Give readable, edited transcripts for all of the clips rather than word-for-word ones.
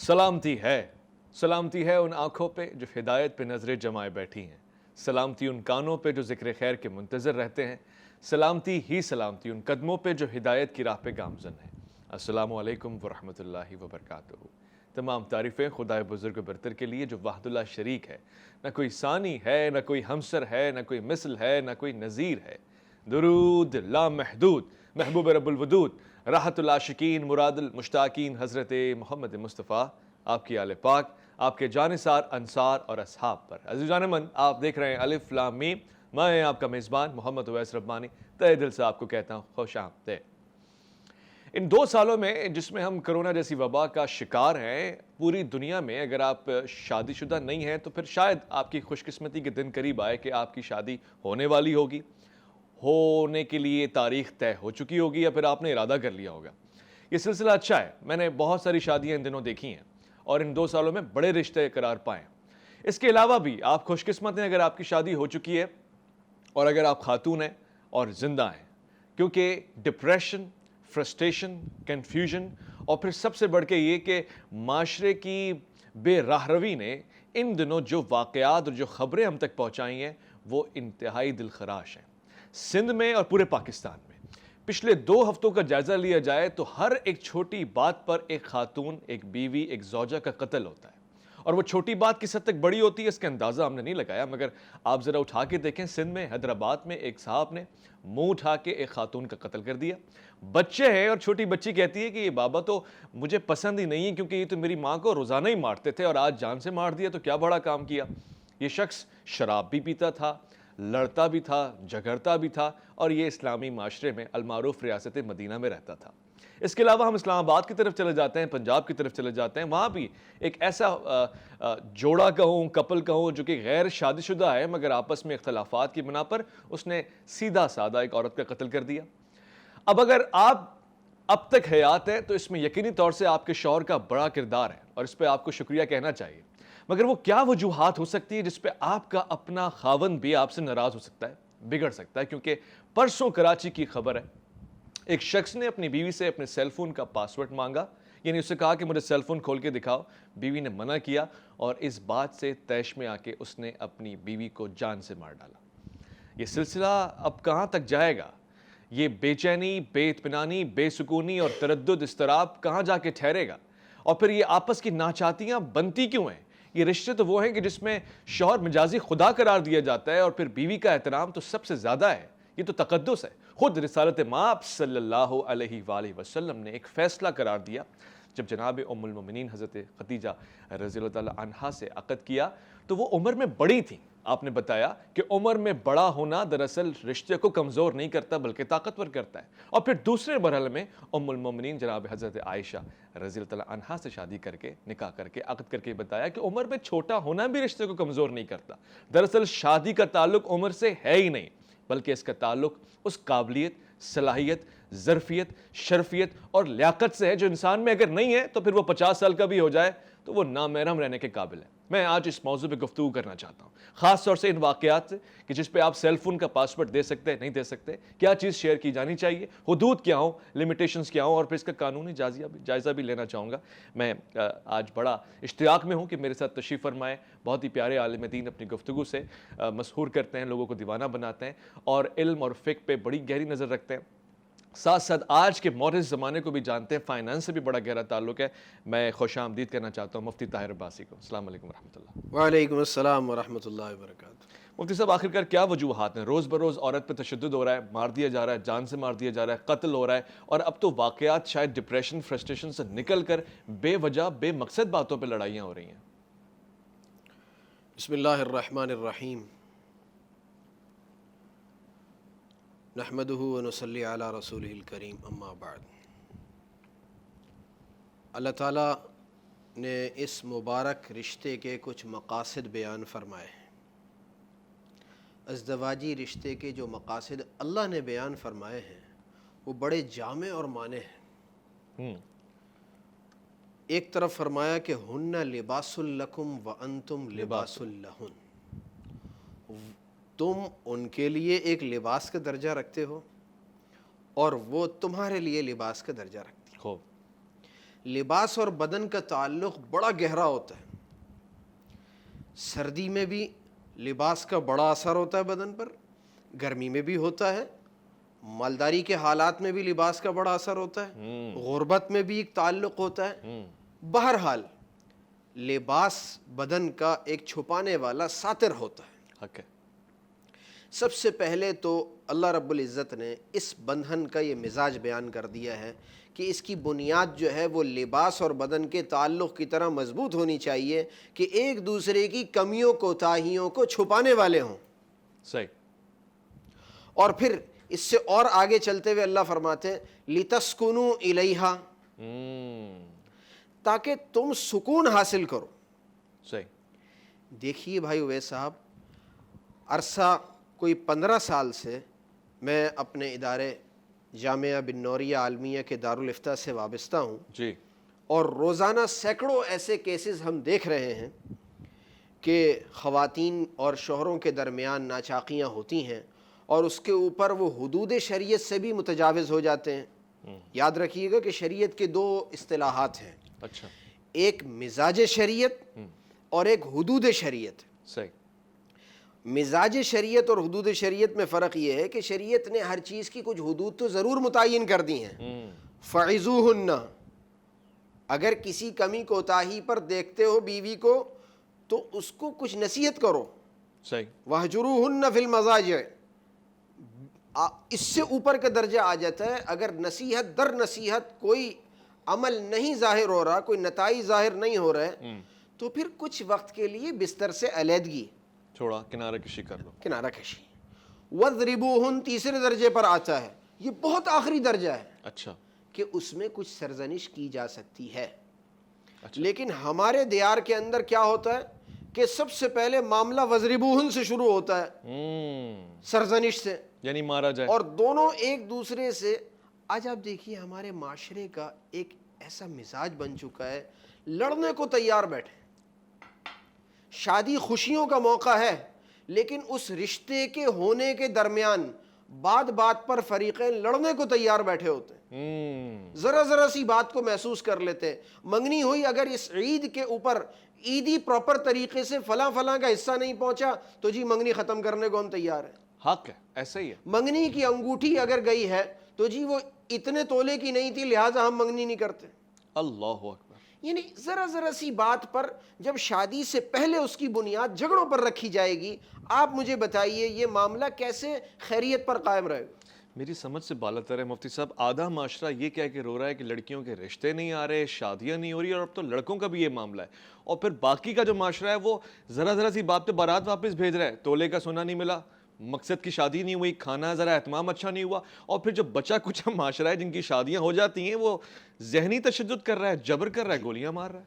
سلامتی ہے ان آنکھوں پہ جو ہدایت پہ نظریں جمائے بیٹھی ہیں، سلامتی ان کانوں پہ جو ذکر خیر کے منتظر رہتے ہیں، سلامتی ان قدموں پہ جو ہدایت کی راہ پہ گامزن ہیں۔ السلام علیکم ورحمۃ اللہ وبرکاتہ۔ تمام تعریفیں خدائے بزرگ و برتر کے لیے جو وحد اللہ شریک ہے، نہ کوئی ثانی ہے، نہ کوئی ہمسر ہے، نہ کوئی مثل ہے، نہ کوئی نظیر ہے۔ درود لامحدود محبوب رب الودود، راحت العاشقین مراد المشتاقین حضرت محمد مصطفیٰ، آپ کی آل پاک، آپ کے جانثار انصار اور اصحاب پر۔ عزیزان من، آپ دیکھ رہے ہیں الف لام میم، میں آپ کا میزبان محمد اویس ربانی تہہ دل سے آپ کو کہتا ہوں خوش آمدید۔ ان 2 سالوں میں جس میں ہم کرونا جیسی وبا کا شکار ہیں، پوری دنیا میں اگر آپ شادی شدہ نہیں ہیں تو پھر شاید آپ کی خوش قسمتی کے دن قریب آئے کہ آپ کی شادی ہونے والی ہوگی، ہونے کے لیے تاریخ طے ہو چکی ہوگی، یا پھر آپ نے ارادہ کر لیا ہوگا۔ یہ سلسلہ اچھا ہے، میں نے بہت ساری شادیاں ان دنوں دیکھی ہیں اور ان 2 سالوں میں بڑے رشتے قرار پائے۔ اس کے علاوہ بھی آپ خوش قسمت ہیں اگر آپ کی شادی ہو چکی ہے اور اگر آپ خاتون ہیں اور زندہ ہیں، کیونکہ ڈپریشن، فرسٹریشن، کنفیوژن اور پھر سب سے بڑھ کے یہ کہ معاشرے کی بے راہروی نے ان دنوں جو واقعات اور جو خبریں ہم تک پہنچائی ہیں وہ انتہائی دلخراش ہیں۔ سندھ میں اور پورے پاکستان میں پچھلے 2 ہفتوں کا جائزہ لیا جائے تو ہر ایک چھوٹی بات پر ایک خاتون، ایک بیوی، ایک زوجہ کا قتل ہوتا ہے، اور وہ چھوٹی بات کس حد تک بڑی ہوتی ہے اس کا اندازہ ہم نے نہیں لگایا، مگر آپ ذرا اٹھا کے دیکھیں، سندھ میں حیدرآباد میں ایک صاحب نے منہ اٹھا کے ایک خاتون کا قتل کر دیا۔ بچے ہیں اور چھوٹی بچی کہتی ہے کہ یہ بابا تو مجھے پسند ہی نہیں ہے، کیونکہ یہ تو میری ماں کو روزانہ ہی مارتے تھے اور آج جان سے مار دیا، تو کیا بڑا کام کیا۔ یہ شخص شراب بھی پیتا تھا، لڑتا بھی تھا، جھگڑتا بھی تھا، اور یہ اسلامی معاشرے میں المعروف ریاست مدینہ میں رہتا تھا۔ اس کے علاوہ ہم اسلام آباد کی طرف چلے جاتے ہیں، پنجاب کی طرف چلے جاتے ہیں، وہاں بھی ایک ایسا جوڑا کہوں، کپل کہوں، جو کہ غیر شادی شدہ ہے مگر آپس میں اختلافات کی بنا پر اس نے سیدھا سادہ ایک عورت کا قتل کر دیا۔ اب اگر آپ اب تک حیات ہیں تو اس میں یقینی طور سے آپ کے شوہر کا بڑا کردار ہے اور اس پہ آپ کو شکریہ کہنا چاہیے، مگر وہ کیا وجوہات ہو سکتی ہے جس پہ آپ کا اپنا خاوند بھی آپ سے ناراض ہو سکتا ہے، بگڑ سکتا ہے؟ کیونکہ پرسوں کراچی کی خبر ہے، ایک شخص نے اپنی بیوی سے اپنے سیل فون کا پاسورڈ مانگا، یعنی اس سے کہا کہ مجھے سیل فون کھول کے دکھاؤ۔ بیوی نے منع کیا اور اس بات سے طیش میں آ کے اس نے اپنی بیوی کو جان سے مار ڈالا۔ یہ سلسلہ اب کہاں تک جائے گا؟ یہ بے چینی، بے اطمینانی، بے سکونی اور تردد، اضطراب کہاں جا کے ٹھہرے گا؟ اور پھر یہ آپس کی ناچاتیاں بنتی کیوں ہیں؟ یہ رشتے تو وہ ہیں کہ جس میں شوہر مجازی خدا قرار دیا جاتا ہے اور پھر بیوی کا احترام تو سب سے زیادہ ہے، یہ تو تقدس ہے۔ خود رسالت مآب صلی اللہ علیہ وآلہ وسلم نے ایک فیصلہ قرار دیا جب جناب ام المومنین حضرت خدیجہ رضی اللہ تعالی عنہا سے عقد کیا تو وہ عمر میں بڑی تھیں۔ آپ نے بتایا کہ عمر میں بڑا ہونا دراصل رشتے کو کمزور نہیں کرتا بلکہ طاقتور کرتا ہے، اور پھر دوسرے مرحلے میں ام المومنین جناب حضرت عائشہ رضی اللہ تعالی عنہا سے شادی کر کے، نکاح کر کے، عقد کر کے بتایا کہ عمر میں چھوٹا ہونا بھی رشتے کو کمزور نہیں کرتا۔ دراصل شادی کا تعلق عمر سے ہے ہی نہیں، بلکہ اس کا تعلق اس قابلیت، صلاحیت، ظرفیت، شرفیت اور لیاقت سے ہے جو انسان میں اگر نہیں ہے تو پھر وہ 50 سال کا بھی ہو جائے تو وہ نامحرم رہنے کے قابل ہے۔ میں آج اس موضوع پہ گفتگو کرنا چاہتا ہوں، خاص طور سے ان واقعات سے کہ جس پہ آپ سیل فون کا پاسورڈ دے سکتے ہیں، نہیں دے سکتے، کیا چیز شیئر کی جانی چاہیے، حدود کیا ہوں، لمیٹیشنز کیا ہوں، اور پھر اس کا قانونی جائزہ بھی لینا چاہوں گا۔ میں آج بڑا اشتیاق میں ہوں کہ میرے ساتھ تشریف فرمائے بہت ہی پیارے عالم دین، اپنی گفتگو سے مسحور کرتے ہیں، لوگوں کو دیوانہ بناتے ہیں اور علم اور فقہ پہ بڑی گہری نظر رکھتے ہیں، ساتھ ساتھ آج کے مورس زمانے کو بھی جانتے ہیں، فائنانس سے بھی بڑا گہرا تعلق ہے۔ میں خوش آمدید کرنا چاہتا ہوں مفتی طاہر عباسی کو۔ السلام علیکم ورحمۃ اللہ۔ وعلیکم السلام ورحمۃ اللہ وبرکاتہ۔ مفتی صاحب، آخرکار کیا وجوہات ہیں؟ روز بروز عورت پہ تشدد ہو رہا ہے، مار دیا جا رہا ہے، جان سے مار دیا جا رہا ہے، قتل ہو رہا ہے، اور اب تو واقعات شاید ڈپریشن، فرسٹریشن سے نکل کر بے وجہ، بے مقصد باتوں پہ لڑائیاں ہو رہی ہیں۔ بسم اللہ الرحمن الرحیم، نحمدہ ونصلی علی رسولہ الکریم، اما بعد۔ اللہ تعالیٰ نے اس مبارک رشتے کے کچھ مقاصد بیان فرمائے ہیں۔ ازدواجی رشتے کے جو مقاصد اللہ نے بیان فرمائے ہیں وہ بڑے جامع اور مانے ہیں۔ ایک طرف فرمایا کہ ہن لباس لکم وانتم لباس لہن، تم ان کے لیے ایک لباس کا درجہ رکھتے ہو اور وہ تمہارے لیے لباس کا درجہ رکھتی ہیں۔ خوب۔ لباس اور بدن کا تعلق بڑا گہرا ہوتا ہے. سردی میں بھی لباس کا بڑا اثر ہوتا ہے بدن پر, گرمی میں بھی ہوتا ہے, مالداری کے حالات میں بھی لباس کا بڑا اثر ہوتا ہے, غربت میں بھی ایک تعلق ہوتا ہے. بہرحال لباس بدن کا ایک چھپانے والا ساتر ہوتا ہے. حق ہے. سب سے پہلے تو اللہ رب العزت نے اس بندھن کا یہ مزاج بیان کر دیا ہے کہ اس کی بنیاد جو ہے وہ لباس اور بدن کے تعلق کی طرح مضبوط ہونی چاہیے کہ ایک دوسرے کی کمیوں کوتاہیوں کو چھپانے والے ہوں. صحیح. اور پھر اس سے اور آگے چلتے ہوئے اللہ فرماتے ہیں لِتَسْكُنُوا إِلَيْهَا, تاکہ تم سکون حاصل کرو. صحیح. دیکھیے بھائی اویس صاحب, عرصہ کوئی 15 سال سے میں اپنے ادارے جامعہ بن نوریہ عالمیہ کے دارالافتاء سے وابستہ ہوں جی. اور روزانہ سینکڑوں ایسے کیسز ہم دیکھ رہے ہیں کہ خواتین اور شوہروں کے درمیان ناچاقیاں ہوتی ہیں اور اس کے اوپر وہ حدود شریعت سے بھی متجاوز ہو جاتے ہیں. یاد رکھیے گا کہ شریعت کے 2 اصطلاحات ہیں. اچھا. ایک مزاج شریعت اور ایک حدود شریعت. صحیح. مزاج شریعت اور حدود شریعت میں فرق یہ ہے کہ شریعت نے ہر چیز کی کچھ حدود تو ضرور متعین کر دی ہیں. فَعِظُوهُنَّ, اگر کسی کمی کوتاہی پر دیکھتے ہو بیوی کو تو اس کو کچھ نصیحت کرو. صحیح. وَاهْجُرُوهُنَّ فِي الْمَضَاجِعِ, اس سے اوپر کا درجہ آ جاتا ہے اگر نصیحت در نصیحت کوئی عمل نہیں ظاہر ہو رہا, کوئی نتائج ظاہر نہیں ہو رہے, تو پھر کچھ وقت کے لیے بستر سے علیحدگی, چھوڑا, کنارہ کشی کر لو. کنارہ کشی. وَاضْرِبُوهُنَّ تیسرے درجے پر آتا ہے, یہ بہت آخری درجہ ہے. اچھا. کہ اس میں کچھ سرزنش کی جا سکتی ہے. اچھا. لیکن ہمارے دیار کے اندر کیا ہوتا ہے کہ سب سے پہلے معاملہ وَاضْرِبُوهُنَّ سے شروع ہوتا ہے, سرزنش سے, یعنی مارا جائے. اور دونوں ایک دوسرے سے. آج آپ دیکھیے ہمارے معاشرے کا ایک ایسا مزاج بن چکا ہے, لڑنے کو تیار بیٹھے. شادی خوشیوں کا موقع ہے لیکن اس رشتے کے ہونے کے درمیان بات بات پر فریقین لڑنے کو تیار بیٹھے ہوتے ہیں. ذرا سی بات کو محسوس کر لیتے ہیں. منگنی ہوئی, اگر اس عید کے اوپر عیدی پراپر طریقے سے فلاں کا حصہ نہیں پہنچا تو جی منگنی ختم کرنے کو ہم تیار ہیں. حق ہے, ایسا ہی ہے. منگنی کی انگوٹھی اگر گئی ہے تو جی وہ اتنے تولے کی نہیں تھی لہٰذا ہم منگنی نہیں کرتے. اللہ اکبر. یعنی ذرا سی بات پر جب شادی سے پہلے اس کی بنیاد جھگڑوں پر رکھی جائے گی, آپ مجھے بتائیے یہ معاملہ کیسے خیریت پر قائم رہے گا؟ میری سمجھ سے بالاتر ہے مفتی صاحب. آدھا معاشرہ یہ کہہ کے رو رہا ہے کہ لڑکیوں کے رشتے نہیں آ رہے, شادیاں نہیں ہو رہی, اور اب تو لڑکوں کا بھی یہ معاملہ ہے. اور پھر باقی کا جو معاشرہ ہے وہ ذرا سی بات پہ بارات واپس بھیج رہا ہے, تولے کا سونا نہیں ملا, مقصد کی شادی نہیں ہوئی, کھانا ذرا اہتمام اچھا نہیں ہوا. اور پھر جو بچا کچھ معاشرہ ہے جن کی شادیاں ہو جاتی ہیں وہ ذہنی تشدد کر رہا ہے, جبر کر رہا ہے, گولیاں مار رہا ہے.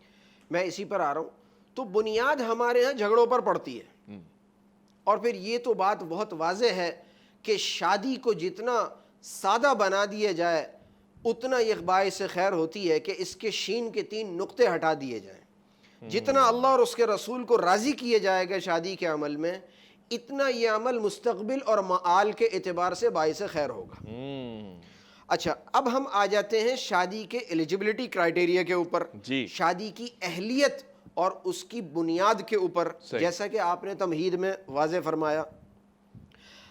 میں اسی پر آ رہا ہوں. تو بنیاد ہمارے ہاں جھگڑوں پر پڑتی ہے. اور پھر یہ تو بات بہت واضح ہے کہ شادی کو جتنا سادہ بنا دیا جائے اتنا یہ باعث خیر ہوتی ہے کہ اس کے شین کے 3 نقطے ہٹا دیے جائیں. جتنا اللہ اور اس کے رسول کو راضی کیے جائے گا شادی کے عمل میں, اتنا یہ عمل مستقبل اور معال کے اعتبار سے باعث خیر ہوگا. اچھا, اب ہم آ جاتے ہیں شادی کے ایلیجبلٹی کرائٹیریا کے اوپر. جی. شادی کی اہلیت اور اس کی بنیاد کے اوپر. جیسا کہ آپ نے تمہید میں واضح فرمایا,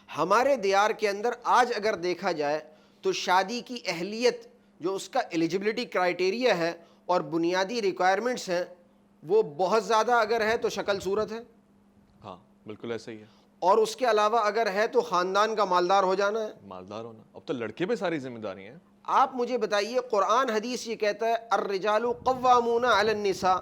ہمارے دیار کے اندر آج اگر دیکھا جائے تو شادی کی اہلیت جو اس کا ایلیجبلٹی کرائٹیریا ہے اور بنیادی ریکوائرمنٹس ہیں وہ بہت زیادہ اگر ہے تو شکل صورت ہے. ہاں بالکل ایسا ہی ہے. اور اس کے علاوہ اگر ہے تو خاندان کا مالدار ہو جانا ہے. مالدار ہونا. اب تو لڑکے پہ ساری ذمہ داری ہیں. آپ مجھے بتائیے, قرآن حدیث یہ کہتا ہے الرجال قوامون علی النساء,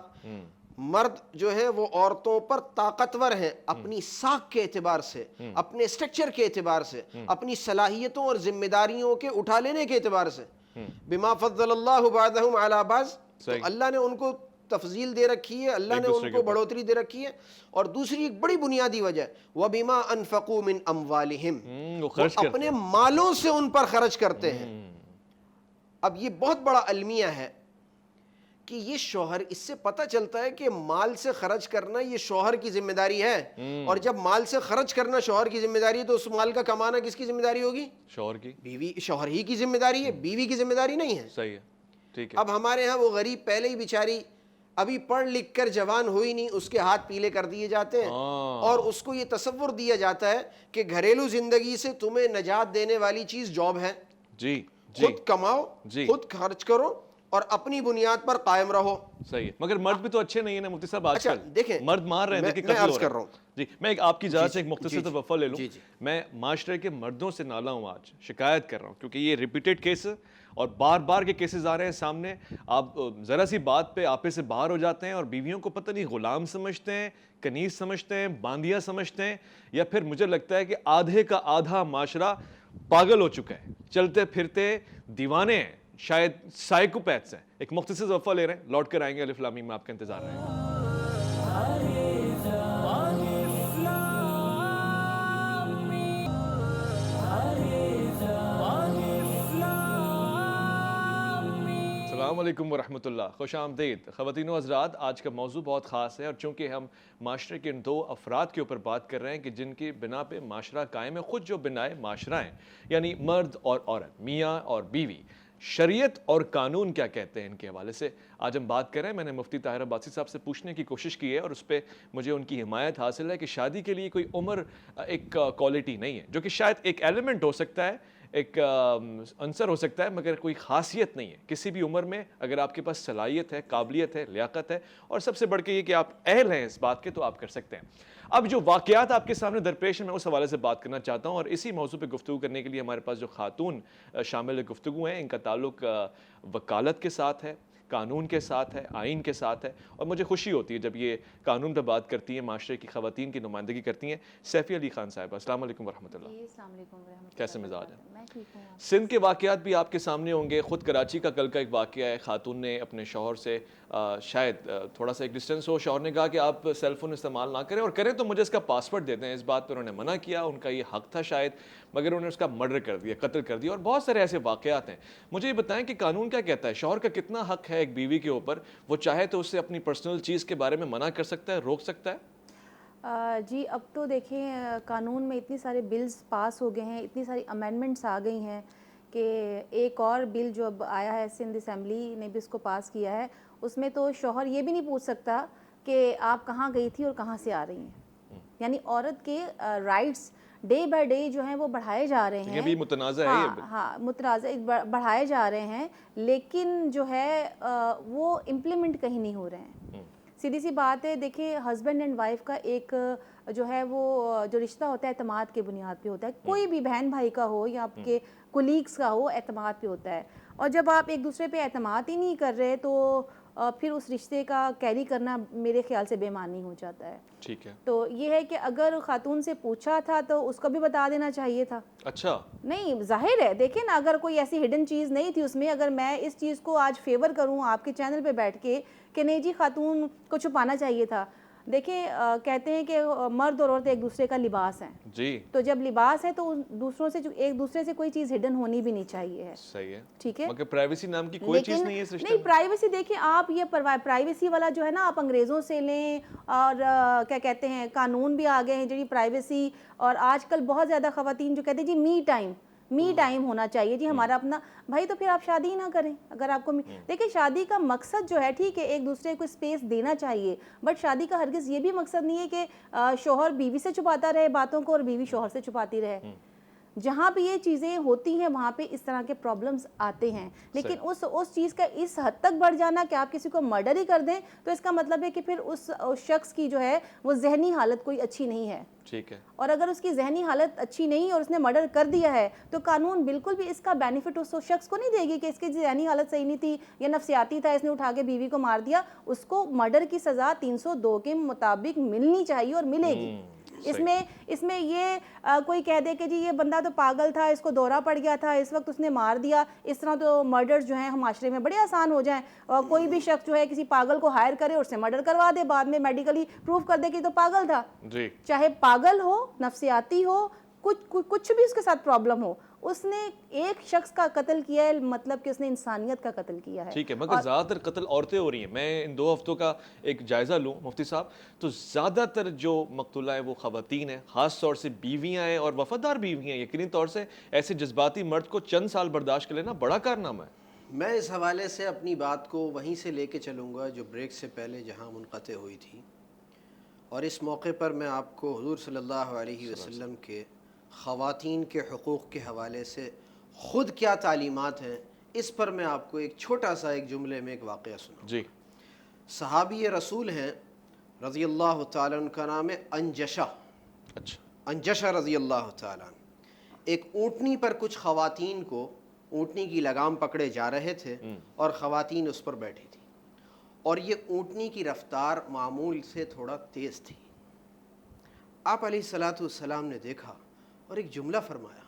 مرد جو ہے وہ عورتوں پر طاقتور ہیں اپنی ساکھ کے اعتبار سے, اپنے اسٹرکچر کے اعتبار سے, اپنی صلاحیتوں اور ذمہ داریوں کے اٹھا لینے کے اعتبار سے. بما فضل اللہ بعضهم علی بعض, تو اللہ نے ان کو تفضیل دے رکھی ہے, اللہ نے ان کو بڑھوتری دے رکھی ہے. اور دوسری ایک بڑی بنیادی وجہ وَبِمَا أَنفَقُوا مِنْ أَمْوَالِهِمْ, وہ اپنے مالوں سے ان پر خرچ کرتے ہیں. اب یہ بہت بڑا المیہ ہے کہ یہ شوہر, اس سے پتہ چلتا ہے کہ مال سے خرچ کرنا یہ شوہر کی ذمہ داری ہے. اور جب مال سے خرچ کرنا شوہر کی ذمہ داری ہے تو اس مال کا کمانا کس کی ذمہ داری ہوگی؟ شوہر کی. بیوی, شوہر ہی کی ذمہ داری ہے, بیوی کی ذمہ داری نہیں ہے. صحیح ہے. ٹھیک ہے. اب ہمارے ہاں وہ غریب پہلے ہی بیچاری ابھی پڑھ لکھ کر جوان ہوئی نہیں، اس کے ہاتھ پیلے کر دیے جاتے ہیں اور اس کو یہ تصور دیا جاتا ہے کہ گھریلو زندگی سے تمہیں نجات دینے والی چیز جاب ہے. جی خود کماؤ، خود خرچ کرو اور اپنی بنیاد پر قائم رہو. صحیح ہے. مگر مرد بھی تو اچھے نہیں ہیں نا مفتی صاحب. آج اچھا کل دیکھیں، مرد مار رہے ہیں، دیکھیں میں قتل ہو عرض رہا کر رہا ہے. ہوں. جی میں ایک آپ کی اجازت سے ایک مختصر سا وقفہ لے لوں. جی جی. میں معاشرے کے مردوں سے نالا ہوں، آج شکایت کر رہا ہوں کیونکہ یہ ریپیٹڈ کیس اور بار بار کے کیسز آ رہے ہیں سامنے. آپ ذرا سی بات پہ آپے سے باہر ہو جاتے ہیں اور بیویوں کو پتہ نہیں غلام سمجھتے ہیں، کنیز سمجھتے ہیں، باندیاں سمجھتے ہیں، یا پھر مجھے لگتا ہے کہ آدھے کا آدھا معاشرہ پاگل ہو چکا ہے، چلتے پھرتے دیوانے ہیں، شاید سائیکوپیتھس ہیں. ایک مختصر وقفہ لے رہے ہیں، لوٹ کر آئیں گے. الف لام میم میں آپ کا انتظار رہے گا. السلام علیکم ورحمۃ اللہ. خوش آمدید خواتین و حضرات. آج کا موضوع بہت خاص ہے اور چونکہ ہم معاشرے کے ان دو افراد کے اوپر بات کر رہے ہیں کہ جن کی بنا پہ معاشرہ قائم ہے، خود جو بنائے معاشرہ ہیں، یعنی مرد اور عورت، میاں اور بیوی، شریعت اور قانون کیا کہتے ہیں ان کے حوالے سے آج ہم بات کر رہے ہیں. میں نے مفتی طاہر عباسی صاحب سے پوچھنے کی کوشش کی ہے اور اس پہ مجھے ان کی حمایت حاصل ہے کہ شادی کے لیے کوئی عمر ایک کوالٹی نہیں ہے، جو کہ شاید ایک ایلیمنٹ ہو سکتا ہے، ایک عنصر ہو سکتا ہے، مگر کوئی خاصیت نہیں ہے. کسی بھی عمر میں اگر آپ کے پاس صلاحیت ہے، قابلیت ہے، لیاقت ہے اور سب سے بڑھ کے یہ کہ آپ اہل ہیں اس بات کے، تو آپ کر سکتے ہیں. اب جو واقعات آپ کے سامنے درپیش ہیں، میں اس حوالے سے بات کرنا چاہتا ہوں اور اسی موضوع پہ گفتگو کرنے کے لیے ہمارے پاس جو خاتون شامل گفتگو ہیں، ان کا تعلق وکالت کے ساتھ ہے، قانون کے ساتھ ہے، آئین کے ساتھ ہے، اور مجھے خوشی ہوتی ہے جب یہ قانون پہ بات کرتی ہیں، معاشرے کی خواتین کی نمائندگی کرتی ہیں. سیفی علی خان صاحبہ، السلام علیکم ورحمۃ اللہ. جی السلام علیکم ورحمۃ اللہ. کیسے مزاج ہیں؟ میں ٹھیک ہوں. سندھ کے واقعات بھی آپ کے سامنے ہوں گے. خود کراچی کا کل کا ایک واقعہ ہے، خاتون نے اپنے شوہر سے شاید تھوڑا سا ایک ڈسٹینس ہو، شوہر نے کہا کہ آپ سیل فون استعمال نہ کریں، اور کریں تو مجھے اس کا پاسورڈ دے دیں. اس بات پر انہوں نے منع کیا، ان کا یہ حق تھا شاید، مگر انہوں نے اس کا مرڈر کر دیا، قتل کر دیا. اور بہت سارے ایسے واقعات ہیں. مجھے یہ بتائیں کہ قانون کیا کہتا ہے، شوہر کا کتنا حق ہے ایک بیوی کے اوپر؟ وہ چاہے تو اس سے اپنی پرسنل چیز کے بارے میں منع کر سکتا ہے، روک سکتا ہے؟ جی اب تو دیکھیں قانون میں اتنی سارے بلز پاس ہو گئے ہیں، اتنی ساری امینڈمنٹس آ گئی ہیں کہ ایک اور بل جو اب آیا ہے، سندھ اسمبلی نے بھی اس کو پاس کیا ہے، اس میں تو شوہر یہ بھی نہیں پوچھ سکتا کہ آپ کہاں گئی تھی اور کہاں سے آ رہی ہیں. یعنی عورت کے رائٹس ڈے بائی ڈے جو ہیں وہ بڑھائے جا رہے ہیں. یہ بھی متنازع ہے. ہاں متنازع بڑھائے جا رہے ہیں، لیکن جو ہے وہ امپلیمنٹ کہیں نہیں ہو رہے ہیں. سیدھی سی بات ہے، دیکھیں ہسبینڈ اینڈ وائف کا ایک جو ہے وہ جو رشتہ ہوتا ہے اعتماد کے بنیاد پہ ہوتا ہے. کوئی بھی بہن بھائی کا ہو یا آپ کے کولیگس کا ہو، اعتماد پہ ہوتا ہے. اور جب آپ ایک دوسرے پہ اعتماد ہی نہیں کر رہے تو پھر اس رشتے کا کیری کرنا میرے خیال سے بے معنی ہو جاتا ہے. ٹھیک ہے. تو یہ ہے کہ اگر خاتون سے پوچھا تھا تو اس کو بھی بتا دینا چاہیے تھا. اچھا نہیں ظاہر ہے، دیکھیں نا، اگر کوئی ایسی ہڈن چیز نہیں تھی اس میں، اگر میں اس چیز کو آج فیور کروں آپ کے چینل پہ بیٹھ کے کہ نہیں جی خاتون کو چھپانا چاہیے تھا. دیکھیں کہتے ہیں کہ مرد اور عورت ایک دوسرے کا لباس ہیں. جی تو جب لباس ہے تو دوسروں سے ایک دوسرے سے کوئی چیز ہڈن ہونی بھی نہیں چاہیے ہے. صحیح ہے. ٹھیک ہے، مگر پرائیویسی نام کی کوئی چیز نہیں ہے اس رشتے نہیں میں. پرائیویسی دیکھیں آپ، یہ پرائیویسی والا جو ہے نا آپ انگریزوں سے لیں، اور کیا کہتے ہیں قانون بھی آ گئے ہیں جی پرائیویسی. اور آج کل بہت زیادہ خواتین جو کہتے ہیں جی می ٹائم ہونا چاہیے جی ہمارا اپنا. بھائی تو پھر آپ شادی ہی نہ کریں. اگر آپ کو دیکھیں شادی کا مقصد جو ہے، ٹھیک ہے ایک دوسرے کو اسپیس دینا چاہیے، بٹ شادی کا ہرگز یہ بھی مقصد نہیں ہے کہ شوہر بیوی سے چھپاتا رہے باتوں کو اور بیوی شوہر سے چھپاتی رہے. جہاں بھی یہ چیزیں ہوتی ہیں وہاں پہ اس طرح کے پرابلمز آتے ہیں. لیکن اس چیز کا اس حد تک بڑھ جانا کہ آپ کسی کو مرڈر ہی کر دیں، تو اس کا مطلب ہے کہ پھر اس شخص کی جو ہے وہ ذہنی حالت کوئی اچھی نہیں ہے. ٹھیک ہے. اور اگر اس کی ذہنی حالت اچھی نہیں اور اس نے مرڈر کر دیا ہے تو قانون بالکل بھی اس کا بینیفٹ اس شخص کو نہیں دے گی کہ اس کی ذہنی حالت صحیح نہیں تھی یا نفسیاتی تھا، اس نے اٹھا کے بیوی کو مار دیا. اس کو مرڈر کی سزا 302 کے مطابق ملنی چاہیے اور ملے گی. اس میں یہ کوئی کہہ دے کہ جی یہ بندہ تو پاگل تھا، اس کو دورہ پڑ گیا تھا، اس وقت اس نے مار دیا، اس طرح تو مرڈرز جو ہیں ہم معاشرے میں بڑے آسان ہو جائیں. اور کوئی بھی شخص جو ہے کسی پاگل کو ہائر کرے اور اس سے مرڈر کروا دے، بعد میں میڈیکلی پروف کر دے کہ تو پاگل تھا. جی چاہے پاگل ہو، نفسیاتی ہو، کچھ بھی اس کے ساتھ پرابلم ہو، اس نے ایک شخص کا قتل کیا ہے، مطلب کہ اس نے انسانیت کا قتل کیا ہے. ٹھیک ہے. مگر زیادہ تر قتل عورتیں ہو رہی ہیں. میں ان 2 ہفتوں کا ایک جائزہ لوں مفتی صاحب، تو زیادہ تر جو مقتولہ ہیں وہ خواتین ہیں، خاص طور سے بیویاں ہیں اور وفادار بیویاں ہیں. یقینی طور سے ایسے جذباتی مرد کو چند سال برداشت کر لینا بڑا کارنامہ ہے. میں اس حوالے سے اپنی بات کو وہیں سے لے کے چلوں گا جو بریک سے پہلے جہاں منقطع ہوئی تھی، اور اس موقع پر میں آپ کو حضور صلی اللہ علیہ وسلم کے خواتین کے حقوق کے حوالے سے خود کیا تعلیمات ہیں اس پر میں آپ کو ایک چھوٹا سا ایک جملے میں ایک واقعہ سناؤں۔ جی صحابی رسول ہیں رضی اللہ تعالیٰ عنہ کا نام ہے انجشہ، اچھا انجشہ رضی اللہ تعالیٰ عنہ۔ ایک اونٹنی پر کچھ خواتین کو اونٹنی کی لگام پکڑے جا رہے تھے اور خواتین اس پر بیٹھی تھی، اور یہ اونٹنی کی رفتار معمول سے تھوڑا تیز تھی۔ آپ علیہ الصلاۃ والسلام نے دیکھا اور ایک جملہ فرمایا،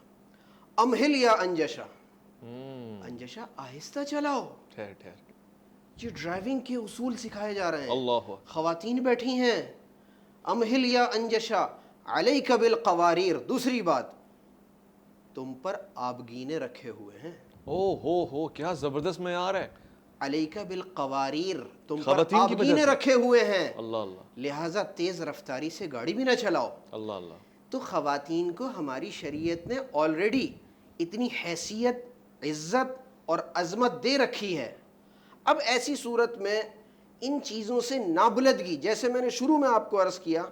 امہل یا انجشہ، انجشہ آہستہ چلاؤ۔ ٹھہر ٹھہر یہ ڈرائیونگ کے اصول سکھائے جا رہے ہیں۔ اللہ خواتین بیٹھی ہیں، امہل یا انجشہ علیک بالقواریر۔ دوسری بات، تم پر آبگینے رکھے ہوئے ہیں۔ ہو کیا زبردست معیار ہے۔ علیک بالقواریر، تم پر خواتین کی وجہ آبگینے سے۔ رکھے ہوئے ہیں، اللہ اللہ لہٰذا تیز رفتاری سے گاڑی بھی نہ چلاؤ۔ اللہ اللہ۔ تو خواتین کو ہماری شریعت نے آلریڈی اتنی حیثیت، عزت اور عظمت دے رکھی ہے۔ اب ایسی صورت میں ان چیزوں سے نابلدگی، جیسے میں نے شروع میں آپ کو عرض کیا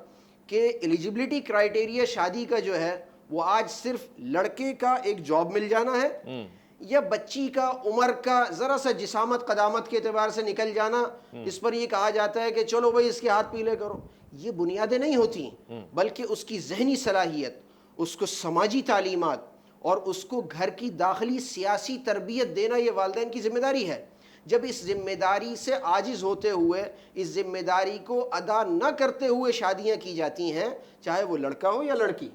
کہ ایلیجبلٹی کرائیٹیریا شادی کا جو ہے وہ آج صرف لڑکے کا ایک جاب مل جانا ہے یا بچی کا عمر کا ذرا سا جسامت قدامت کے اعتبار سے نکل جانا، اس پر یہ کہا جاتا ہے کہ چلو بھائی اس کے ہاتھ پیلے کرو۔ یہ بنیادیں نہیں ہوتی، بلکہ اس کی ذہنی صلاحیت، اس کو سماجی تعلیمات اور اس کو گھر کی داخلی سیاسی تربیت دینا یہ والدین کی ذمہ داری ہے۔ جب اس ذمہ داری سے عاجز ہوتے ہوئے، اس ذمہ داری کو ادا نہ کرتے ہوئے شادیاں کی جاتی ہیں، چاہے وہ لڑکا ہو یا لڑکی،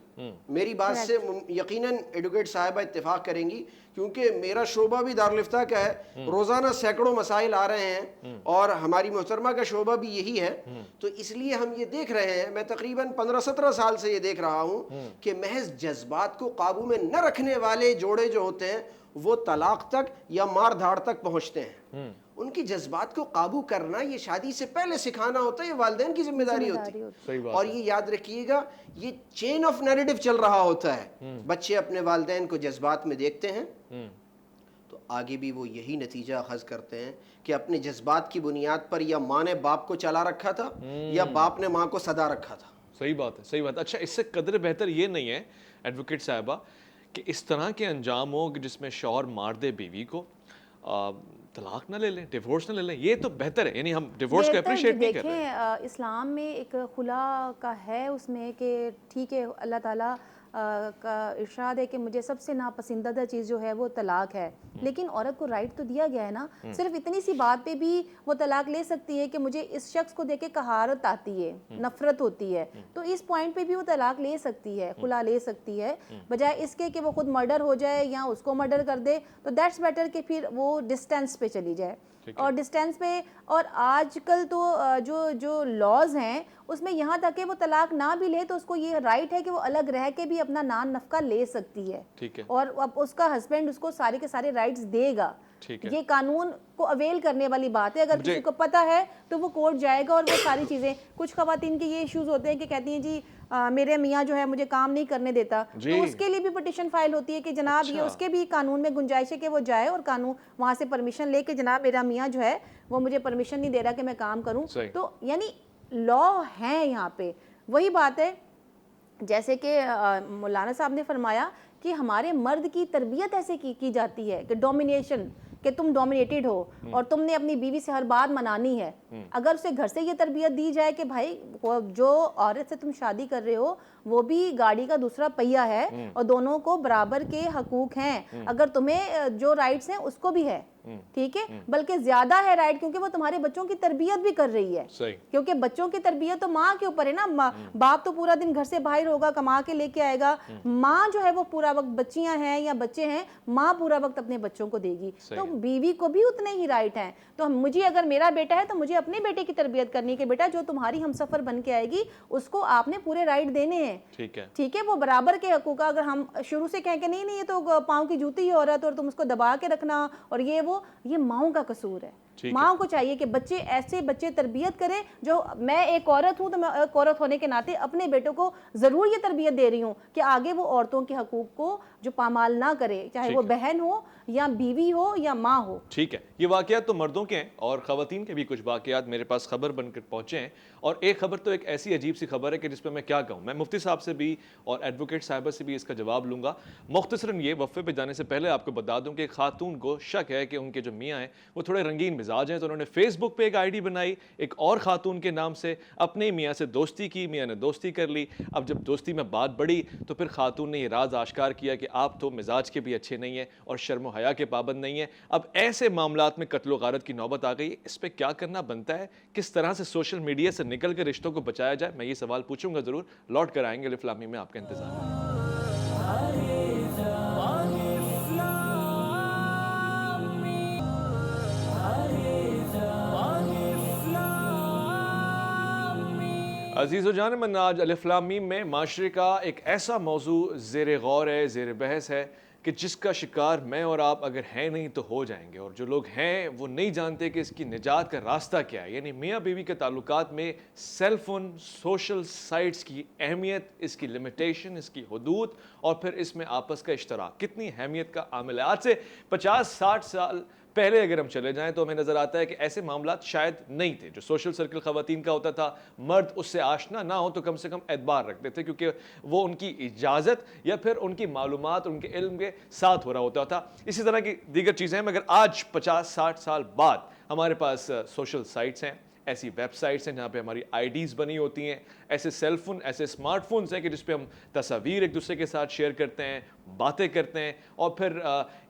میری بات سے یقیناً ایڈوکیٹ صاحبہ اتفاق کریں گی، کیونکہ میرا شعبہ بھی دارالفتہ کا ہے، روزانہ سینکڑوں مسائل آ رہے ہیں اور ہماری محترمہ کا شعبہ بھی یہی ہے۔ تو اس لیے ہم یہ دیکھ رہے ہیں، میں تقریباً 15-17 سال سے یہ دیکھ رہا ہوں کہ محض جذبات کو قابو میں نہ رکھنے والے جوڑے جو ہوتے ہیں وہ طلاق تک یا مار دھاڑ تک پہنچتے ہیں۔ ان کی جذبات کو قابو کرنا یہ شادی سے پہلے سکھانا ہوتا ہے، یہ والدین کی ذمہ داری ہوتی ہے۔ اور یہ یاد رکھیے گا، یہ چین آف نیریٹو چل رہا ہوتا ہے۔ بچے اپنے والدین کو جذبات میں دیکھتے ہیں تو آگے بھی وہ یہی نتیجہ اخذ کرتے ہیں کہ اپنے جذبات کی بنیاد پر یا ماں نے باپ کو چلا رکھا تھا یا باپ نے ماں کو صدا رکھا تھا۔ صحیح بات ہے، صحیح بات ہے۔ اچھا، اس سے قدر بہتر یہ نہیں ہے ایڈوکیٹ صاحبہ کہ اس طرح کے انجام ہو جس میں شوہر مار دے بیوی کو، طلاق نہ لے لیں، ڈیورس نہ لے لیں، یہ تو بہتر ہے۔ یعنی ہم ڈیورس کو اپریشیٹ نہیں کر رہے۔ دیکھیں اسلام میں ایک خلا کا ہے، اس میں کہ ٹھیک ہے اللہ تعالیٰ کا ارشاد ہے کہ مجھے سب سے ناپسندیدہ چیز جو ہے وہ طلاق ہے، لیکن عورت کو رائٹ تو دیا گیا ہے نا۔ صرف اتنی سی بات پہ بھی وہ طلاق لے سکتی ہے کہ مجھے اس شخص کو دیکھ کے قہارت آتی ہے، نفرت ہوتی ہے، تو اس پوائنٹ پہ بھی وہ طلاق لے سکتی ہے، خلا لے سکتی ہے، بجائے اس کے کہ وہ خود مرڈر ہو جائے یا اس کو مرڈر کر دے۔ تو دیٹس بیٹر کہ پھر وہ ڈسٹینس پہ چلی جائے، اور ڈسٹینس پہ۔ اور آج کل تو جو لاز ہیں اس میں یہاں تک کہ وہ طلاق نہ بھی لے تو اس کو یہ رائٹ ہے کہ وہ الگ رہ کے بھی اپنا نان نفقہ لے سکتی ہے، اور اب اس کا ہسبینڈ اس کو سارے کے سارے رائٹس دے گا۔ یہ قانون کو اویل کرنے والی بات ہے، اگر کسی کو پتہ ہے تو وہ کورٹ جائے گا اور وہ ساری چیزیں۔ کچھ خواتین کے یہ ایشوز ہوتے ہیں کہ کہتی ہیں جی میرے میاں جو ہے مجھے کام نہیں کرنے دیتا، تو اس کے لیے بھی پٹیشن فائل ہوتی ہے کہ جناب یہ اس کے بھی قانون میں گنجائش ہے کہ وہ جائے اور قانون وہاں سے پرمیشن لے کے جناب میرا میاں جو ہے وہ مجھے پرمیشن نہیں دے رہا کہ میں کام کروں۔ تو یعنی لا ہے یہاں پہ۔ وہی بات ہے جیسے کہ مولانا صاحب نے فرمایا کہ ہمارے مرد کی تربیت ایسے کی جاتی ہے کہ ڈومینیشن، کہ تم ڈومینیٹڈ ہو اور تم نے اپنی بیوی سے ہر بات منانی ہے۔ اگر اسے گھر سے یہ تربیت دی جائے کہ بھائی جو عورت سے تم شادی کر رہے ہو وہ بھی گاڑی کا دوسرا پہیہ ہے اور دونوں کو برابر کے حقوق ہیں، اگر تمہیں جو رائٹس ہیں اس کو بھی ہے، ٹھیک ہے، بلکہ زیادہ ہے رائٹ، کیونکہ وہ تمہارے بچوں کی تربیت بھی کر رہی ہے، کیونکہ بچوں کی تربیت تو ماں کے اوپر ہے نا۔ باپ تو پورا دن گھر سے باہر ہوگا، کما کے لے کے آئے گا، ماں جو ہے وہ پورا وقت، بچیاں ہیں یا بچے ہیں، ماں پورا وقت اپنے بچوں کو دے گی، تو بیوی کو بھی اتنے ہی رائٹ ہیں۔ تو مجھے اگر میرا بیٹا ہے تو مجھے اپنے بیٹے کی تربیت کرنی کہ بیٹا جو تمہاری ہم سفر بن کے آئے گی اس کو آپ نے پورے رائٹ دینے ہیں، ٹھیک ہے، وہ برابر کے حقوق۔ اگر ہم شروع سے کہیں کہ نہیں یہ تو پاؤں کی جوتی ہی عورت اور تم اس کو دبا کے رکھنا اور یہ ماؤں کا قصور ہے۔ ماں کو چاہیے کہ بچے ایسے بچے تربیت کریں، جو میں ایک عورت ہوں تو میں ایک عورت ہونے کے ناطے اپنے بیٹوں کو ضرور یہ تربیت دے رہی ہوں کہ آگے وہ عورتوں کے حقوق کو جو پامال نہ کرے، چاہے وہ بہن ہو یا بیوی ہو یا ماں ہو. ٹھیک ہے, یہ واقعات تو مردوں کے ہیں اور خواتین کے بھی کچھ واقعات میرے پاس خبر بن کر پہنچے ہیں, اور ایک خبر تو ایک ایسی عجیب سی خبر ہے کہ جس پہ میں کیا کہوں. میں مفتی صاحب سے بھی اور ایڈوکیٹ صاحبہ سے بھی اس کا جواب لوں گا. مختصراً یہ وقفے پہ جانے سے پہلے آپ کو بتا دوں کہ ایک خاتون کو شک ہے کہ ان کے جو میاں ہیں وہ تھوڑے رنگین مزاج ہیں, تو انہوں نے فیس بک پہ ایک آئی ڈی بنائی ایک اور خاتون کے نام سے, اپنے میاں سے دوستی کی, میاں نے دوستی کر لی. اب جب دوستی میں بات بڑھی تو پھر خاتون نے یہ راز آشکار کیا کہ آپ تو مزاج کے بھی اچھے نہیں ہیں اور شرم و حیا کے پابند نہیں ہیں. اب ایسے معاملات میں قتل و غارت کی نوبت آ گئی, اس پہ کیا کرنا بنتا ہے, کس طرح سے سوشل میڈیا سے نکل کے رشتوں کو بچایا جائے, میں یہ سوال پوچھوں گا ضرور. لوٹ کر آئیں گے الف لام میم میں, آپ کا انتظار ہے. عزیز و جان من, آج الف لام میم میں معاشرے کا ایک ایسا موضوع زیر غور ہے, زیر بحث ہے کہ جس کا شکار میں اور آپ اگر ہیں نہیں تو ہو جائیں گے, اور جو لوگ ہیں وہ نہیں جانتے کہ اس کی نجات کا راستہ کیا ہے. یعنی میاں بیوی کے تعلقات میں سیل فون, سوشل سائٹس کی اہمیت, اس کی لمیٹیشن, اس کی حدود, اور پھر اس میں آپس کا اشتراک کتنی اہمیت کا عامل ہے. آج سے 50-60 سال پہلے اگر ہم چلے جائیں تو ہمیں نظر آتا ہے کہ ایسے معاملات شاید نہیں تھے. جو سوشل سرکل خواتین کا ہوتا تھا, مرد اس سے آشنا نہ ہو تو کم سے کم اعتبار رکھتے تھے, کیونکہ وہ ان کی اجازت یا پھر ان کی معلومات, ان کے علم کے ساتھ ہو رہا ہوتا تھا. اسی طرح کی دیگر چیزیں ہیں, مگر آج 50-60 سال بعد ہمارے پاس سوشل سائٹس ہیں, ایسی ویب سائٹس ہیں جہاں پہ ہماری آئی ڈیز بنی ہوتی ہیں, ایسے سیل فون, ایسے اسمارٹ فونز ہیں کہ جس پہ ہم تصاویر ایک دوسرے کے ساتھ شیئر کرتے ہیں, باتیں کرتے ہیں, اور پھر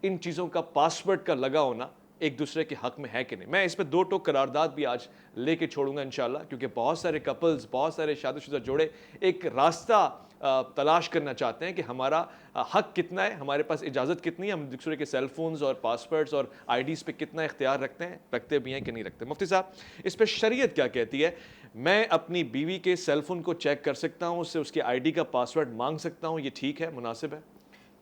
ان چیزوں کا پاسورڈ کا لگا ہونا ایک دوسرے کے حق میں ہے کہ نہیں. میں اس پہ 2 ٹوک قرارداد بھی آج لے کے چھوڑوں گا انشاءاللہ, کیونکہ بہت سارے کپلز, بہت سارے شادی شدہ جوڑے ایک راستہ تلاش کرنا چاہتے ہیں کہ ہمارا حق کتنا ہے, ہمارے پاس اجازت کتنی ہے, ہم ایک دوسرے کے سیل فونز اور پاسورڈز اور آئی ڈیز پہ کتنا اختیار رکھتے بھی ہیں کہ نہیں رکھتے. مفتی صاحب, اس پہ شریعت کیا کہتی ہے؟ میں اپنی بیوی کے سیل فون کو چیک کر سکتا ہوں, اس سے اس کی آئی ڈی کا پاسورڈ مانگ سکتا ہوں, یہ ٹھیک ہے, مناسب ہے؟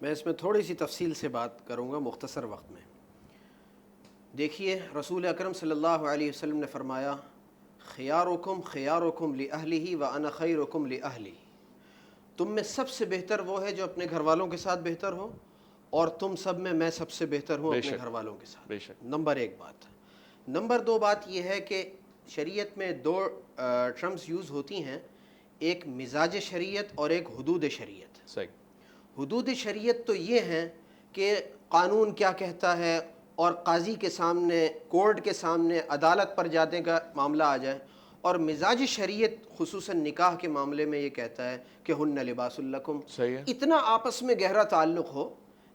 میں اس میں تھوڑی سی تفصیل سے بات کروں گا مختصر وقت میں. دیکھیے, رسول اکرم صلی اللہ علیہ وسلم نے فرمایا, خیارکم خیارکم لأہلہ وانا خیرکم لأہلی. تم میں سب سے بہتر وہ ہے جو اپنے گھر والوں کے ساتھ بہتر ہو, اور تم سب میں سب سے بہتر ہوں اپنے گھر والوں کے ساتھ. بے شک. نمبر 1 بات. نمبر 2 بات یہ ہے کہ شریعت میں 2 ٹرمز یوز ہوتی ہیں, ایک مزاج شریعت اور ایک حدود شریعت. صحیح. حدود شریعت تو یہ ہیں کہ قانون کیا کہتا ہے, اور قاضی کے سامنے, کورٹ کے سامنے, عدالت پر جانے کا معاملہ آ جائے. اور مزاج شریعت خصوصاً نکاح کے معاملے میں یہ کہتا ہے کہ ہن لباس لکم. اتنا آپس میں گہرا تعلق ہو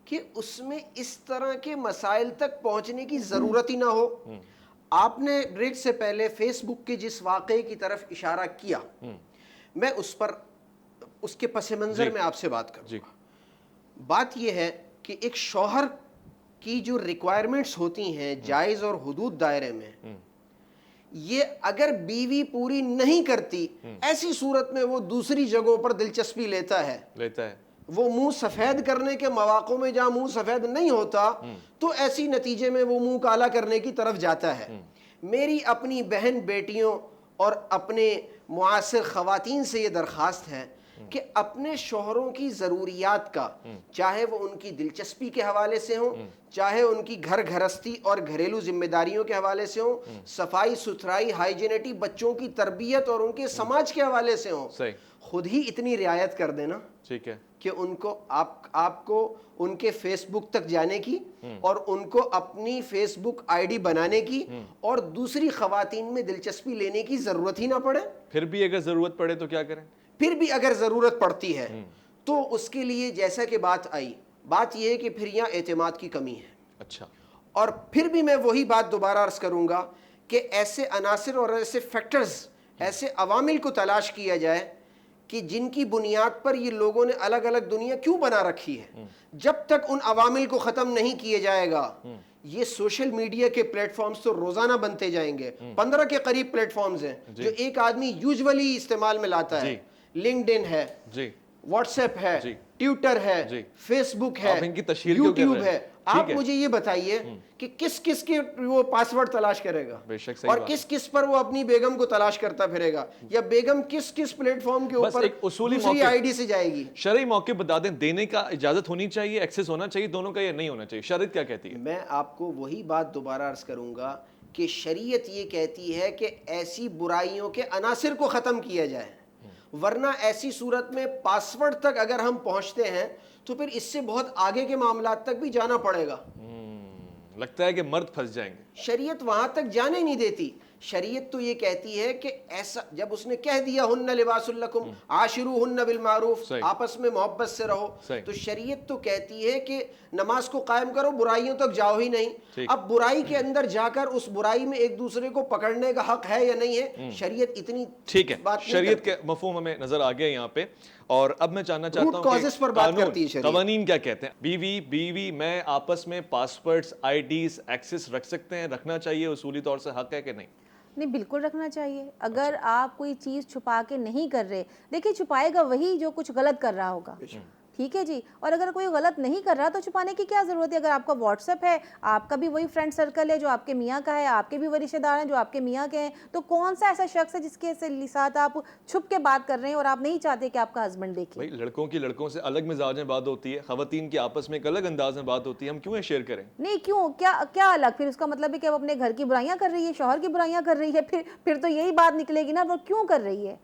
کہ اس میں اس طرح کے مسائل تک پہنچنے کی ضرورت ہی نہ ہو. آپ نے بریک سے پہلے فیس بک کے جس واقعے کی طرف اشارہ کیا, میں اس پر, اس کے پس منظر میں آپ سے بات کروں گا. بات یہ ہے کہ ایک شوہر کی جو ریکوائرمنٹس ہوتی ہیں جائز اور حدود دائرے میں, یہ اگر بیوی پوری نہیں کرتی, ایسی صورت میں وہ دوسری جگہوں پر دلچسپی لیتا ہے. وہ منہ سفید کرنے کے مواقع میں جہاں منہ سفید نہیں ہوتا تو ایسی نتیجے میں وہ منہ کالا کرنے کی طرف جاتا ہے. میری اپنی بہن بیٹیوں اور اپنے معاصر خواتین سے یہ درخواست ہے کہ اپنے شوہروں کی ضروریات کا, چاہے وہ ان کی دلچسپی کے حوالے سے ہوں, چاہے ان کی گھر گھرستی اور گھریلو ذمہ داریوں کے حوالے سے ہوں, صفائی ستھرائی, ہائیجینٹی, بچوں کی تربیت اور ان کے سماج کے حوالے سے ہوں, خود ہی اتنی رعایت کر دینا کہ ان کو آپ کو ان کے فیس بک تک جانے کی اور ان کو اپنی فیس بک آئی ڈی بنانے کی اور دوسری خواتین میں دلچسپی لینے کی ضرورت ہی نہ پڑے. پھر بھی اگر ضرورت پڑے تو کیا کریں؟ پھر بھی اگر ضرورت پڑتی ہے تو اس کے لیے جیسا کہ بات آئی, بات یہ ہے کہ پھر یہاں اعتماد کی کمی ہے. اچھا. اور پھر بھی میں وہی بات دوبارہ عرض کروں گا کہ ایسے عناصر اور ایسے فیکٹرز, ایسے عوامل کو تلاش کیا جائے کہ جن کی بنیاد پر یہ لوگوں نے الگ الگ دنیا کیوں بنا رکھی ہے. جب تک ان عوامل کو ختم نہیں کیے جائے گا, یہ سوشل میڈیا کے پلیٹ فارمز تو روزانہ بنتے جائیں گے. 15 کے قریب پلیٹ فارمز ہیں جو ایک آدمی یوزولی استعمال میں لاتا ہے. لنکڈ ان ہے, واٹس ایپ ہے, ٹویٹر ہے, فیس بک ہے, یوٹیوب ہے, آپ مجھے یہ بتائیے کہ کس کس کے وہ پاسورڈ تلاش کرے گا بے شک صحیح اور بات کس کس پر وہ اپنی بیگم کو تلاش کرتا پھرے گا, یا بیگم کس کس پلیٹ فارم کے بس اوپر ایک اصولی دوسری موقع آئی ڈی سے جائے گی. شرعی موقع بتا دیں, دینے کا اجازت ہونی چاہیے, ایکسس ہونا چاہیے دونوں کا, یا نہیں ہونا چاہیے؟ شریعت کیا کہتی ہے؟ میں آپ کو وہی بات دوبارہ عرض کروں گا کہ شریعت یہ کہتی ہے کہ ایسی برائیوں کے عناصر کو ختم کیا جائے, ورنہ ایسی صورت میں پاسورڈ تک اگر ہم پہنچتے ہیں تو پھر اس سے بہت آگے کے معاملات تک بھی جانا پڑے گا. لگتا ہے کہ مرد پھنس جائیں گے. شریعت وہاں تک جانے نہیں دیتی. شریعت تو یہ کہتی ہے کہ ایسا جب اس نے کہہ دیا ہن لباس لکم عاشروہن بالمعروف, آپس میں محبت سے رہو, تو شریعت تو کہتی ہے کہ نماز کو قائم کرو, برائیوں تک جاؤ ہی نہیں. اب برائی کے اندر جا کر اس برائی میں ایک دوسرے کو پکڑنے کا حق ہے یا نہیں ہے, شریعت اتنی ٹھیک ہے, بات نہیں شریعت کے مفہوم ہمیں نظر آ گیا یہاں پہ. اور اب میں جاننا چاہتا ہوں کہ قوانین کیا کہتے ہیں. بیوی میں آپس میں پاسورڈز, آئی ڈیز, ایکسس رکھ سکتے ہیں, رکھنا چاہیے, اصولی طور سے حق ہے کہ نہیں؟ نہیں, بالکل رکھنا چاہیے. اگر آپ کوئی چیز چھپا کے نہیں کر رہے, دیکھیں چھپائے گا وہی جو کچھ غلط کر رہا ہوگا, ٹھیک ہے جی. اور اگر کوئی غلط نہیں کر رہا تو چھپانے کی کیا ضرورت ہے؟ اگر آپ کا واٹس ایپ ہے, آپ کا بھی وہی فرینڈ سرکل ہے جو آپ کے میاں کا ہے, آپ کے بھی وہ رشتے دار ہیں جو آپ کے میاں کے ہیں, تو کون سا ایسا شخص ہے جس کے ساتھ آپ چھپ کے بات کر رہے ہیں اور آپ نہیں چاہتے کہ آپ کا ہسبینڈ دیکھے؟ بھائی لڑکوں کی لڑکوں سے الگ مزاج میں بات ہوتی ہے, خواتین کی آپس میں ایک الگ انداز میں بات ہوتی ہے, ہم کیوں شیئر کریں؟ نہیں کیوں, کیا الگ؟ پھر اس کا مطلب ہے کہ وہ اپنے گھر کی برائیاں کر رہی ہے, شوہر کی برائیاں کر رہی ہے, پھر تو یہی بات نکلے گی نا, وہ کیوں کر رہی ہے.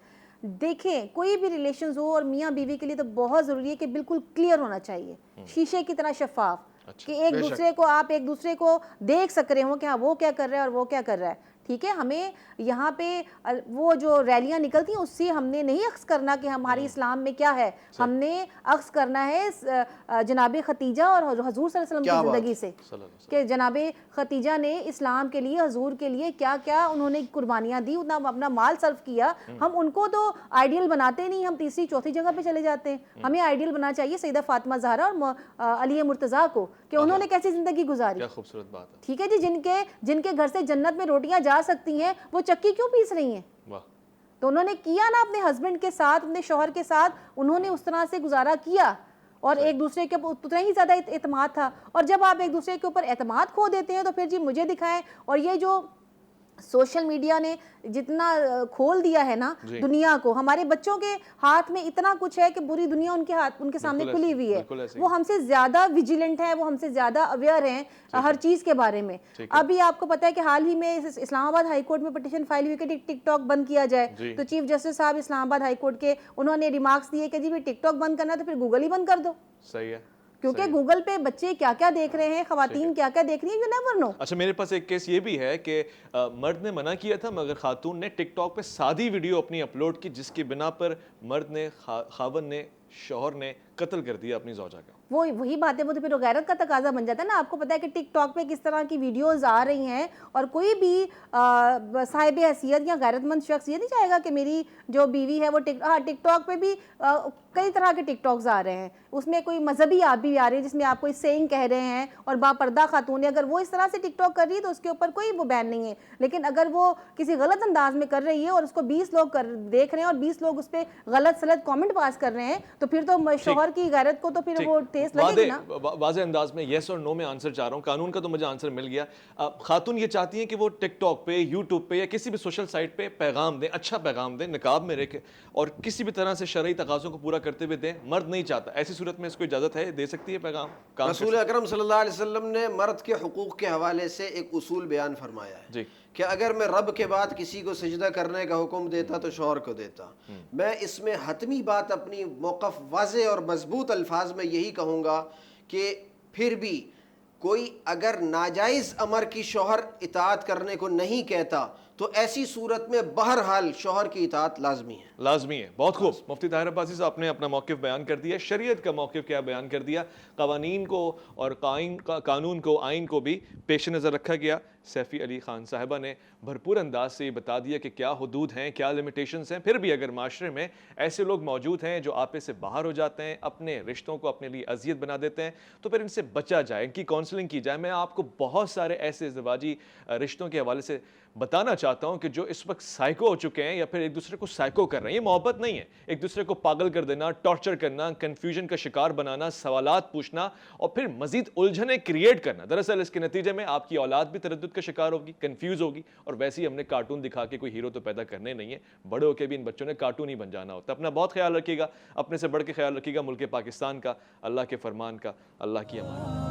دیکھیں کوئی بھی ریلیشنز ہو اور میاں بیوی کے لیے تو بہت ضروری ہے کہ بالکل کلیئر ہونا چاہیے, شیشے کی طرح شفاف, کہ ایک دوسرے کو آپ ایک دوسرے کو دیکھ سک رہے ہوں کہ ہاں وہ کیا کر رہا ہے اور وہ کیا کر رہا ہے. ٹھیک ہے, ہمیں یہاں پہ وہ جو ریلیاں نکلتی ہیں اس سے ہم نے نہیں عکس کرنا کہ ہماری اسلام میں کیا ہے, ہم نے عکس کرنا ہے جناب خدیجہ اور حضور صلی اللہ علیہ وسلم کی زندگی سے, کہ جناب خدیجہ نے اسلام کے لیے, حضور کے لیے کیا کیا انہوں نے قربانیاں دی, اتنا اپنا مال صرف کیا. ہم ان کو تو آئیڈیل بناتے نہیں, ہم تیسری چوتھی جگہ پہ چلے جاتے ہیں. ہمیں آئیڈیل بننا چاہیے سیدہ فاطمہ زہرا اور علی مرتضیٰ کو, کہ انہوں نے کیسی زندگی گزاری. کیا خوبصورت بات ہے. ٹھیک ہے جی, جن کے گھر سے جنت میں روٹیاں جا سکتی ہیں وہ چکی کیوں پیس رہی ہیں؟ تو انہوں نے کیا نا اپنے ہسبینڈ کے ساتھ, اپنے شوہر کے ساتھ, انہوں نے اس طرح سے گزارا کیا, اور ایک دوسرے کے اوپر اتنا ہی زیادہ اعتماد تھا. اور جب آپ ایک دوسرے کے اوپر اعتماد کھو دیتے ہیں تو پھر جی مجھے دکھائیں. اور یہ جو سوشل میڈیا نے جتنا کھول دیا ہے نا دنیا کو, ہمارے بچوں کے ہاتھ میں اتنا کچھ ہے کہ پوری دنیا ان کے سامنے کھلی ہوئی ہے. وہ ہم سے زیادہ ویجیلنٹ ہے, وہ ہم سے زیادہ اویئر ہیں ہر چیز کے بارے میں. ابھی آپ کو پتا ہے کہ حال ہی میں اسلام آباد ہائی کورٹ میں پٹیشن فائل ہوئی کہ ٹک ٹاک بند کیا جائے, تو چیف جسٹس صاحب اسلام آباد ہائی کورٹ کے, انہوں نے ریمارکس دیے کہ جی ٹک ٹاک بند کرنا ہے تو پھر گوگل ہی بند کر دو. صحیح ہے, کیونکہ گوگل پہ بچے کیا کیا دیکھ رہے ہیں, خواتین کیا کیا دیکھ رہی ہیں, یو نیور نو. اچھا, میرے پاس ایک کیس یہ بھی ہے کہ مرد نے منع کیا تھا مگر خاتون نے ٹک ٹاک پہ سادی ویڈیو اپنی اپلوڈ کی, جس کی بنا پر مرد نے, خاوند نے, شوہر نے قتل کر دیا اپنی زوجہ کا. وہی بات ہے, وہ تو پھر غیرت کا تقاضا بن جاتا ہے نا. آپ کو پتا ہے کہ ٹک ٹاک پہ کس طرح کی ویڈیوز آ رہی ہیں, اور کوئی بھی صاحب حیثیت یا غیرت مند شخص یہ نہیں چاہے گا کہ میری جو بیوی ہے وہ ٹک ٹاک پہ بھی کئی طرح کے ٹک ٹاکس آ رہے ہیں, اس میں کوئی مذہبی آپ بھی آ رہے ہیں جس میں آپ کوئی سینگ کہہ رہے ہیں, اور باپردہ خاتون ہے اگر وہ اس طرح سے ٹک ٹاک کر رہی ہے تو اس کے اوپر کوئی وہ بین نہیں ہے. لیکن اگر وہ کسی غلط انداز میں کر رہی ہے اور اس کو 20 لوگ دیکھ رہے ہیں اور 20 لوگ اس پہ غلط سلط کامنٹ پاس کر رہے ہیں, تو پھر تو شوہر کی غیرت کو تو پھر وہ ٹیسٹ لگے گا نا. واضح انداز میں یس اور نو میں آنسر چاہ رہا ہوں. قانون کا تو مجھے آنسر مل گیا. خاتون یہ چاہتی ہیں کہ وہ ٹک ٹاک پہ, یوٹیوب پہ یا کسی بھی سوشل سائٹ پہ پیغام دیں, اچھا پیغام دیں, نقاب میں رہ کے, اور کسی بھی طرح سے شرعی تقاضوں کو پورا کرتے ہوئے دیں. مرد نہیں چاہتا, ایسی صورت میں اس کو اجازت ہے, دے سکتی ہے پیغام. رسول اکرم صلی اللہ علیہ وسلم نے مرد کے حقوق کے حوالے سے ایک اصول بیان فرمایا ہے کہ اگر میں رب کے بعد کسی کو سجدہ کرنے کا حکم دیتا تو شوہر کو دیتا. میں اس میں حتمی بات, اپنی موقف واضح اور مضبوط الفاظ میں یہی کہوں گا کہ پھر بھی کوئی اگر ناجائز امر کی شوہر اطاعت کرنے کو نہیں کہتا تو ایسی صورت میں بہرحال شوہر کی اطاعت لازمی ہے. بہت خوب. مفتی طاہر عباسی صاحب نے اپنا موقف بیان کر دیا, شریعت کا موقف کیا بیان کر دیا, قوانین کو اور قانون کو, آئین کو بھی پیش نظر رکھا گیا. سیفی علی خان صاحبہ نے بھرپور انداز سے یہ بتا دیا کہ کیا حدود ہیں، کیا لیمیٹیشنز ہیں. پھر بھی اگر معاشرے میں ایسے لوگ موجود ہیں جو آپے سے باہر ہو جاتے ہیں، اپنے رشتوں کو اپنے لیے اذیت بنا دیتے ہیں، تو پھر ان سے بچا جائے، ان کی کاؤنسلنگ کی جائے. میں آپ کو بہت سارے ایسے ازدواجی رشتوں کے حوالے سے بتانا چاہتا ہوں کہ جو اس وقت سائیکو ہو چکے ہیں یا پھر ایک دوسرے کو سائیکو کر رہے ہیں. یہ محبت نہیں ہے، ایک دوسرے کو پاگل کر دینا، ٹارچر کرنا، کنفیوژن کا شکار بنانا، سوالات پوچھنا اور پھر مزید الجھنیں کریٹ کرنا. دراصل اس کے نتیجے میں آپ کی اولاد بھی تردد کا شکار ہوگی، کنفیوز ہوگی. اور ویسے ہی ہم نے کارٹون دکھا کے کوئی ہیرو تو پیدا کرنے نہیں ہے، بڑے ہو کے بھی ان بچوں نے کارٹون ہی بن جانا ہوتا ہے. اپنا بہت خیال رکھیے گا، اپنے سے بڑھ کے خیال رکھیے گا ملک پاکستان کا، اللہ کے فرمان کا، اللہ کی امان.